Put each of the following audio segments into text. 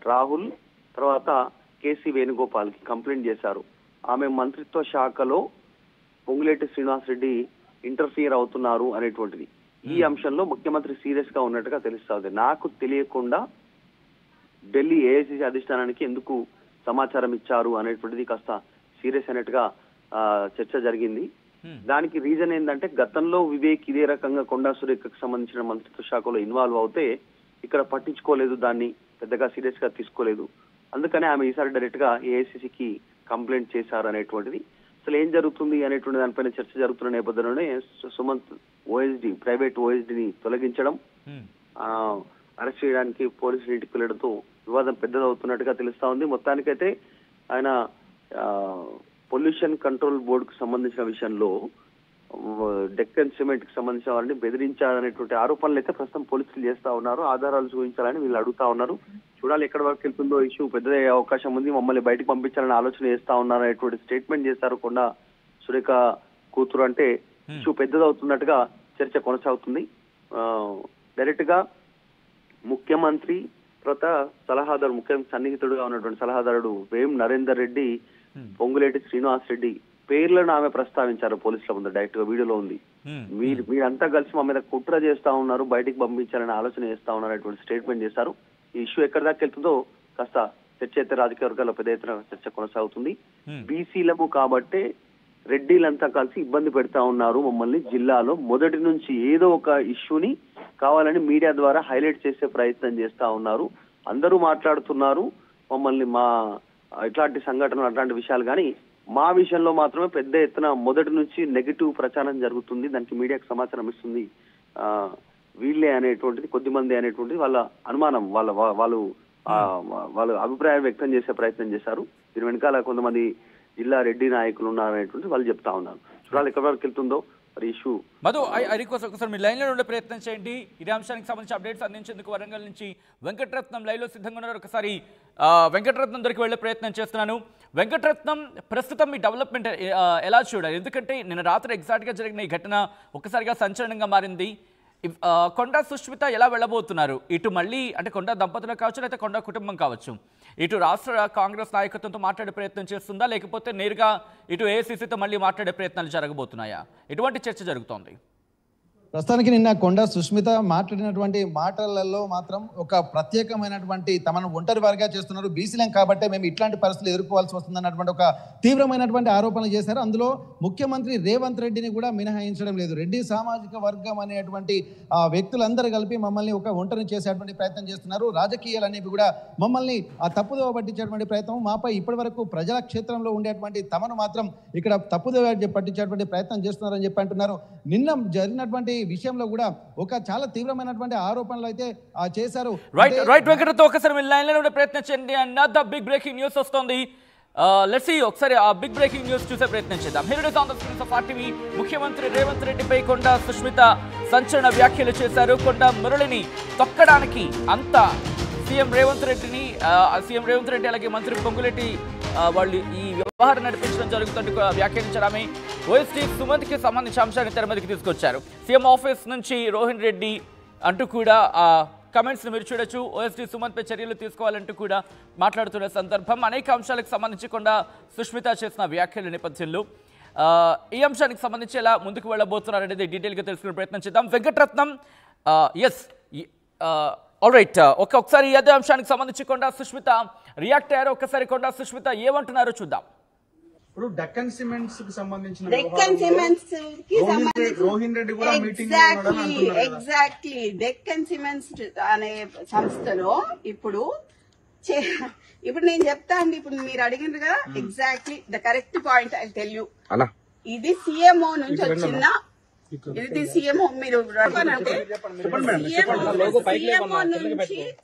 రాహుల్ తర్వాత KC వేణుగోపాల్కి complaint చేశారు. ఆమె మంత్రిత్వ శాఖలో పొంగులేటి శ్రీనివాసరెడ్డి ఇంటర్ఫియర్ అవుతున్నారు అనేటువంటిది. ఈ అంశంలో ముఖ్యమంత్రి సీరియస్ గా ఉన్నట్టుగా తెలుస్తుంది. నాకు తెలియకుండా ఢిల్లీ ఏఐసిసి అధిష్టానానికి ఎందుకు సమాచారం ఇచ్చారు అనేటువంటిది కాస్త సీరియస్ అయినట్టుగా చర్చ జరిగింది. దానికి రీజన్ ఏంటంటే గతంలో వివేక్ ఇదే రకంగా కొండా సురేఖకు సంబంధించిన మంత్రిత్వ శాఖలో ఇన్వాల్వ్ అవుతే ఇక్కడ పట్టించుకోలేదు, దాన్ని పెద్దగా సీరియస్ గా తీసుకోలేదు. అందుకనే ఆమె ఈసారి డైరెక్ట్ గా ఏఐసిసికి కంప్లైంట్ చేశారు అనేటువంటిది. అసలు ఏం జరుగుతుంది అనేటువంటి దానిపైన చర్చ జరుగుతున్న నేపథ్యంలోనే సుమంత్ ఓఎస్డి ప్రైవేట్ ఓఎస్డిని తొలగించడం, అరెస్ట్ చేయడానికి పోలీసులు ఇంటికి వెళ్లడంతో వివాదం పెద్దదవుతున్నట్టుగా తెలుస్తా ఉంది. మొత్తానికైతే ఆయన పొల్యూషన్ కంట్రోల్ బోర్డుకు సంబంధించిన విషయంలో డెక్కన్ సిమెంట్ కి సంబంధించిన వారిని బెదిరించాలనేటువంటి ఆరోపణలు అయితే ప్రస్తుతం పోలీసులు చేస్తా ఉన్నారు. ఆధారాలు చూపించాలని వీళ్ళు అడుగుతా ఉన్నారు. చూడాలి ఎక్కడి వరకు వెళ్తుందో. ఇష్యూ పెద్దదయ్యే అవకాశం ఉంది. మమ్మల్ని బయటకు పంపించాలని ఆలోచన చేస్తా ఉన్నారు అనేటువంటి స్టేట్మెంట్ చేశారు కొండా సురేఖ కూతురు. అంటే ఇష్యూ పెద్దదవుతున్నట్టుగా చర్చ కొనసాగుతుంది. డైరెక్ట్ గా ముఖ్యమంత్రి తర్వాత సలహాదారు, ముఖ్య సన్నిహితుడుగా ఉన్నటువంటి సలహాదారుడు వేం నరేందర్ రెడ్డి, పొంగులేటి శ్రీనివాసరెడ్డి పేర్లను ఆమె ప్రస్తావించారు పోలీసుల ముందు. డైరెక్ట్ గా వీడియోలో ఉంది. మీరంతా కలిసి మా మీద కుట్ర చేస్తా ఉన్నారు, బయటికి పంపించాలని ఆలోచన చేస్తా ఉన్నారు అనేటువంటి స్టేట్మెంట్ చేశారు. ఈ ఇష్యూ ఎక్కడి దాకా వెళ్తుందో కాస్త చర్చ అయితే రాజకీయ వర్గాల్లో పెద్ద ఎత్తున చర్చ కొనసాగుతుంది. బీసీలము కాబట్టే రెడ్డిలంతా కలిసి ఇబ్బంది పెడతా ఉన్నారు మమ్మల్ని జిల్లాలో. మొదటి నుంచి ఏదో ఒక ఇష్యూని కావాలని మీడియా ద్వారా హైలైట్ చేసే ప్రయత్నం చేస్తా ఉన్నారు. అందరూ మాట్లాడుతున్నారు మమ్మల్ని, మా ఇట్లాంటి సంఘటనలు అట్లాంటి విషయాలు, కానీ మా విషయంలో మాత్రమే పెద్ద ఎత్తున మొదటి నుంచి నెగిటివ్ ప్రచారం జరుగుతుంది. దానికి మీడియాకు సమాచారం ఇస్తుంది వీళ్ళే అనేటువంటిది, కొద్దిమంది అనేటువంటిది వాళ్ళ అనుమానం. వాళ్ళు అభిప్రాయం వ్యక్తం చేసే ప్రయత్నం చేశారు. దీని వెనకాల కొంతమంది జిల్లా రెడ్డి నాయకులు ఉన్నారనేటువంటి వాళ్ళు చెప్తా ఉన్నారు. చూడాలి ఎక్కడి వరకు వెళ్తుందో మరి ఇష్యూ. మధు, ఒకసారి మీరు లైన్లో ఉండే ప్రయత్నం చేయండి. ఇదే అంశానికి సంబంధించి అప్డేట్స్ అందించేందుకు వరంగల్ నుంచి వెంకటరత్నం లైవ్లో సిద్ధంగా ఉన్నారు. ఒకసారి వెంకటరత్నం దొరికి వెళ్లే ప్రయత్నం చేస్తున్నాను. వెంకటరత్నం, ప్రస్తుతం మీ డెవలప్మెంట్ ఎలా చూడాలి? ఎందుకంటే నిన్న రాత్రి ఎగ్జాక్ట్గా జరిగిన ఈ ఘటన ఒక్కసారిగా సంచలనంగా మారింది. కొండా సుష్మిత ఎలా వెళ్ళబోతున్నారు? ఇటు మళ్ళీ అంటే కొండా దంపతులు కావచ్చు, లేకపోతే కొండా కుటుంబం కావచ్చు, ఇటు రాష్ట్ర కాంగ్రెస్ నాయకత్వంతో మాట్లాడే ప్రయత్నం చేస్తుందా, లేకపోతే నేరుగా ఇటు ఏఐసిసితో మళ్ళీ మాట్లాడే ప్రయత్నాలు జరగబోతున్నాయా? ఎటువంటి చర్చ జరుగుతోంది? ప్రస్తుతానికి నిన్న కొండా సుష్మిత మాట్లాడినటువంటి మాటలలో మాత్రం ఒక ప్రత్యేకమైనటువంటి తమను ఒంటరి వారిగా చేస్తున్నారు, బీసీలం కాబట్టే మేము ఇట్లాంటి పరిస్థితులు ఎదుర్కోవాల్సి వస్తుందన్నటువంటి ఒక తీవ్రమైనటువంటి ఆరోపణలు చేశారు. అందులో ముఖ్యమంత్రి రేవంత్ రెడ్డిని కూడా మినహాయించడం లేదు. రెడ్డి సామాజిక వర్గం అనేటువంటి వ్యక్తులందరూ కలిపి మమ్మల్ని ఒక ఒంటరిని చేసేటువంటి ప్రయత్నం చేస్తున్నారు. రాజకీయాలు అనేవి కూడా మమ్మల్ని తప్పుదోవ పట్టించేటువంటి ప్రయత్నం, మాపై ఇప్పటి వరకు ప్రజా క్షేత్రంలో ఉండేటువంటి తమను మాత్రం ఇక్కడ తప్పుదోవ పట్టించేటువంటి ప్రయత్నం చేస్తున్నారని చెప్పి అంటున్నారు. నిన్న జరిగినటువంటి విషయంలో కూడా ఒక చాలా తీవ్రమైనటువంటి ఆరోపణలు అయితే చేశారు. రైట్ వెంకటతో ఒకసారి మీ లైన్ లో ఉండే ప్రయత్నం చేయండి. అన్నదర్ బిగ్ బ్రేకింగ్ న్యూస్ వస్తుంది. లెట్స్ సీ, ఒకసారి ఆ బిగ్ బ్రేకింగ్ న్యూస్ చూసే ప్రయత్నం చేద్దాం. Here it is on the screens of RTV. ముఖ్యమంత్రి రేవంత్ రెడ్డిపై కొండా సుష్మిత సంచలన వ్యాఖ్యలు చేశారు. కొండా మురళిని తొక్కడానికి అంతా సీఎం రేవంత్ రెడ్డి అలాగే మంత్రి పొంగులేటి వాళ్ళు ఈ వ్యవహారం నడిపించడం జరుగుతుంది వ్యాఖ్యానించారు. ఓఎస్టీ సుమంత్కి సంబంధించిన అంశాన్ని తెర మీదకి తీసుకొచ్చారు. సీఎం ఆఫీస్ నుంచి రోహిన్ రెడ్డి అంటూ కూడా కమెంట్స్ మీరు చూడొచ్చు. ఓఎస్టీ సుమంత్పై చర్యలు తీసుకోవాలంటూ కూడా మాట్లాడుతున్న సందర్భం. అనేక అంశాలకు సంబంధించి కొండా సుష్మిత చేసిన వ్యాఖ్యల నేపథ్యంలో ఈ అంశానికి సంబంధించి ఎలా ముందుకు వెళ్ళబోతున్నారనేది డీటెయిల్గా తెలుసుకునే ప్రయత్నం చేద్దాం. వెంకటరత్నం, ఎస్ ఆల్ రైట్, ఒకసారి అదే అంశానికి సంబంధించి కొండా సుష్మిత రియాక్ట్ అయ్యారు. ఒక్కసారి కొండా సుష్మిత ఏమంటున్నారో చూద్దాం. ఇప్పుడు డెక్కన్ సిమెంట్స్ కి సంబంధించిన రోహిన్ రెడ్డి కూడా మీటింగ్ ఎగ్జాక్ట్లీ డెక్కన్ సిమెంట్స్ అనే సంస్థలో ఇప్పుడు నేను చెప్తా అండి. ఇప్పుడు మీరు అడిగిండ్రు కదా, exactly the correct point I tell you. ఇది సిఎంఓ నుంచి వచ్చిన ఇది సీఎంఓ మీరు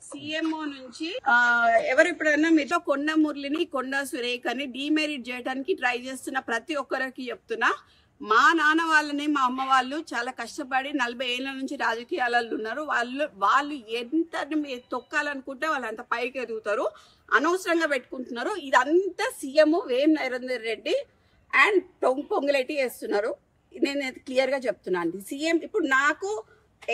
సీఎంఓ నుంచి ఎవరు ఎప్పుడైనా మీతో కొండ మురళిని కొండా సురేఖని డిమెరిట్ చేయడానికి ట్రై చేస్తున్న ప్రతి ఒక్కరికి చెప్తున్నా, మా నాన్న వాళ్ళని మా అమ్మ వాళ్ళు చాలా కష్టపడి 40 ఏళ్ల నుంచి రాజకీయాలలో ఉన్నారు. వాళ్ళు ఎంత తొక్కాలనుకుంటే వాళ్ళు అంత పైకి ఎదుగుతారు, అనవసరంగా పెట్టుకుంటున్నారు. ఇదంతా CM Vem Narender Reddy and Ponguleti వేస్తున్నారు. నేను క్లియర్ గా చెప్తున్నాను. సీఎం ఇప్పుడు నాకు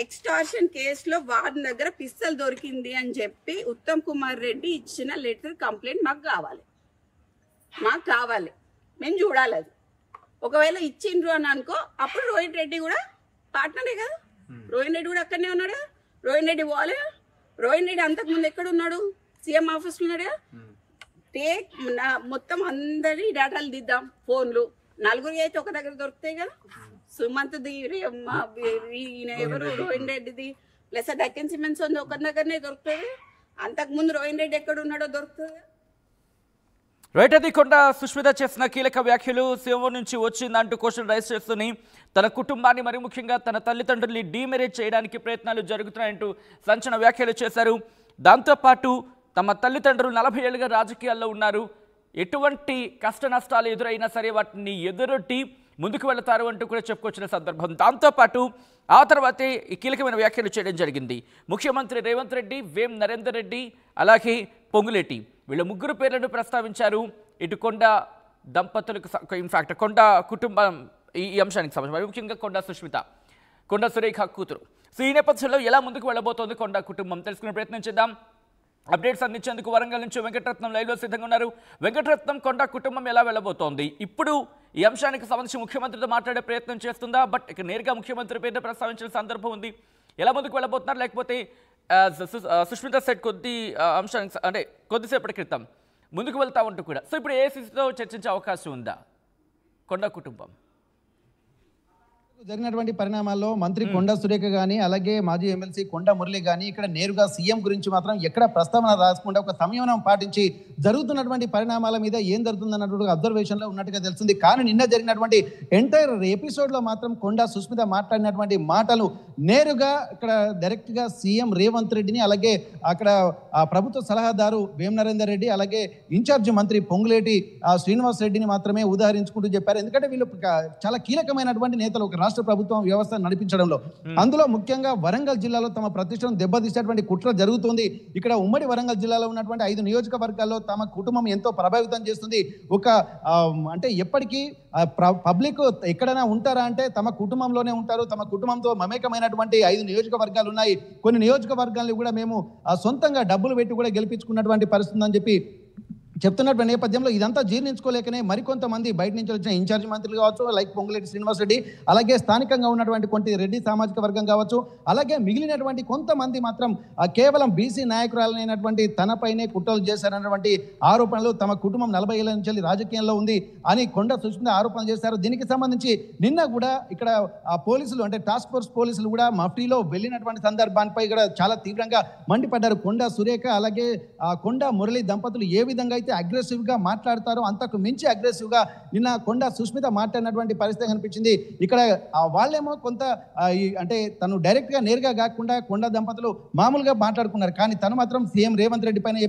ఎక్స్టార్షన్ కేసులో వారి దగ్గర పిస్తల్ దొరికింది అని చెప్పి ఉత్తమ్ కుమార్ రెడ్డి ఇచ్చిన లెటర్ కంప్లైంట్ మాకు కావాలి మేము చూడాలి అది. ఒకవేళ ఇచ్చిండ్రు అని అనుకో అప్పుడు రోహిత్ రెడ్డి కూడా పార్ట్నరే కదా, రోహిత్ రెడ్డి కూడా అక్కడనే ఉన్నాడు కదా, రోహిత్ రెడ్డి పోలే, రోహిత్ రెడ్డి అంతకుముందు ఎక్కడ ఉన్నాడు, సీఎం ఆఫీస్లో ఉన్నాడు కదా. మొత్తం అందరి డేటాలు దిద్దాం, ఫోన్లు, నలుగురి అయితే ఒక దగ్గర దొరుకుతాయి కదా, సుమంత్ది ఎవరు రోహిత్ రెడ్డిది ప్లస్ డెక్కన్ సిమెంట్స్ ఉంది ఒక దగ్గరనే దొరుకుతుంది. అంతకుముందు రోహిత్ రెడ్డి ఎక్కడ ఉన్నాడో దొరుకుతుంది. రైట్, అది కొండ సుష్మిత చేసిన కీలక వ్యాఖ్యలు. సీఎం నుంచి వచ్చిందంటూ క్వశ్చన్ రైజ్ చేస్తూనే తన కుటుంబాన్ని మరి ముఖ్యంగా తన తల్లిదండ్రుల్ని డీమెరేజ్ చేయడానికి ప్రయత్నాలు జరుగుతున్నాయంటూ సంచలన వ్యాఖ్యలు చేశారు. దాంతోపాటు తమ తల్లిదండ్రులు 40 ఏళ్ళుగా రాజకీయాల్లో ఉన్నారు, ఎటువంటి కష్ట నష్టాలు ఎదురైనా సరే వాటిని ఎదురొట్టి ముందుకు వెళతారు అంటూ కూడా చెప్పుకొచ్చిన సందర్భం. దాంతోపాటు ఆ తర్వాతే ఈ కీలకమైన వ్యాఖ్యలు చేయడం జరిగింది. ముఖ్యమంత్రి రేవంత్ రెడ్డి, వేం నరేందర్ రెడ్డి, అలాగే పొంగులేటి వీళ్ళ ముగ్గురు పేర్లను ప్రస్తావించారు. ఇటు కొండ దంపతులకు ఇన్ఫాక్ట్ కొండ కుటుంబం ఈ అంశానికి సంబంధించి ముఖ్యంగా కొండ సుష్మిత, కొండ సురేఖ కూతురు. సో ఈ నేపథ్యంలో ఎలా ముందుకు వెళ్ళబోతోంది కొండ కుటుంబం తెలుసుకునే ప్రయత్నం చేద్దాం. అప్డేట్స్ అందించేందుకు వరంగల్ నుంచి వెంకటరత్నం లైవ్లో సిద్ధంగా ఉన్నారు. వెంకటరత్నం, కొండ కుటుంబం ఎలా వెళ్ళబోతోంది? ఇప్పుడు ఈ అంశానికి సంబంధించి ముఖ్యమంత్రితో మాట్లాడే ప్రయత్నం చేస్తుందా? బట్ ఇక నేరుగా ముఖ్యమంత్రి పేరును ప్రస్తావించిన సందర్భం ఉంది. ఎలా ముందుకు వెళ్ళబోతున్నారు? లేకపోతే సుష్మిత సెట్ అంశానికి అంటే కొద్దిసేపటి క్రితం ముందుకు వెళ్తా ఉంటూ కూడా సో ఇప్పుడు ఏసీసీతో చర్చించే అవకాశం ఉందా కొండ కుటుంబం? జరిగినటువంటి పరిణామాల్లో మంత్రి కొండ సురేఖ గానీ అలాగే మాజీ ఎమ్మెల్సీ కొండ మురళి గానీ ఇక్కడ నేరుగా సీఎం గురించి మాత్రం ఎక్కడ ప్రస్తావన రాసుకుంటే ఒక సంయమనం పాటించి జరుగుతున్నటువంటి పరిణామాల మీద ఏం జరుగుతుందన్నటువంటి అబ్జర్వేషన్లో ఉన్నట్టుగా తెలిసింది. కానీ నిన్న జరిగినటువంటి ఎంటైర్ ఎపిసోడ్లో మాత్రం కొండ సుష్మిత మాట్లాడినటువంటి మాటలు నేరుగా ఇక్కడ డైరెక్ట్గా సీఎం రేవంత్ రెడ్డిని అలాగే అక్కడ ప్రభుత్వ సలహాదారు వేం నరేందర్ రెడ్డి అలాగే ఇన్ఛార్జి మంత్రి పొంగులేటి శ్రీనివాస్ రెడ్డిని మాత్రమే ఉదాహరించుకుంటూ చెప్పారు. ఎందుకంటే వీళ్ళు చాలా కీలకమైనటువంటి నేతలు ఒక రాష్ట్ర ప్రభుత్వం వ్యవస్థ నడిపించడంలో. అందులో ముఖ్యంగా వరంగల్ జిల్లాలో తమ ప్రతిష్టను దెబ్బతీసేటువంటి కుట్ర జరుగుతుంది. ఇక్కడ ఉమ్మడి వరంగల్ జిల్లాలో ఉన్నటువంటి 5 నియోజకవర్గాల్లో తమ కుటుంబం ఎంతో ప్రభావితం చేస్తుంది. ఒక అంటే ఎప్పటికీ పబ్లిక్ ఎక్కడైనా ఉంటారా అంటే తమ కుటుంబంలోనే ఉంటారు. తమ కుటుంబంతో మమేకమైనటువంటి 5 నియోజకవర్గాలు ఉన్నాయి. కొన్ని నియోజకవర్గాలను కూడా మేము సొంతంగా డబ్బులు పెట్టి కూడా గెలిపించుకున్నటువంటి పరిస్థితి ఉందని చెప్పి చెప్తున్నటువంటి నేపథ్యంలో ఇదంతా జీర్ణించుకోలేకనే మరికొంతమంది బయట నుంచి వచ్చిన ఇన్ఛార్జ్ మంత్రులు కావచ్చు, లైక్ పొంగులేటి శ్రీనివాస్ రెడ్డి, అలాగే స్థానికంగా ఉన్నటువంటి కొంత రెడ్డి సామాజిక వర్గం కావచ్చు, అలాగే మిగిలినటువంటి కొంతమంది మాత్రం కేవలం బీసీ నాయకురాలైనటువంటి తనపైనే కుట్రలు చేశారన్నటువంటి ఆరోపణలు, తమ కుటుంబం 40 ఏళ్ల నుంచి రాజకీయంలో ఉంది అని కొండ సుష్మిత ఆరోపణలు చేశారు. దీనికి సంబంధించి నిన్న కూడా ఇక్కడ పోలీసులు అంటే టాస్క్ ఫోర్స్ పోలీసులు కూడా మఫ్టీలో వెళ్ళినటువంటి సందర్భానిపై కూడా చాలా తీవ్రంగా మండిపడ్డారు. కొండ సురేఖ అలాగే కొండ మురళి దంపతులు ఏ విధంగా అయితే అగ్రెసివ్ గా మాట్లాడతారో అంతకు మించి అగ్రెసివ్ గా నిన్న కొండ సుష్మిత మాట్లాడినటువంటి పరిస్థితి కనిపించింది. ఇక్కడ వాళ్ళేమో కొంత అంటే తను డైరెక్ట్ గా నేరుగా కాకుండా కొండ దంపతులు మామూలుగా మాట్లాడుకున్నారు. కానీ తను మాత్రం సీఎం రేవంత్ రెడ్డి పైన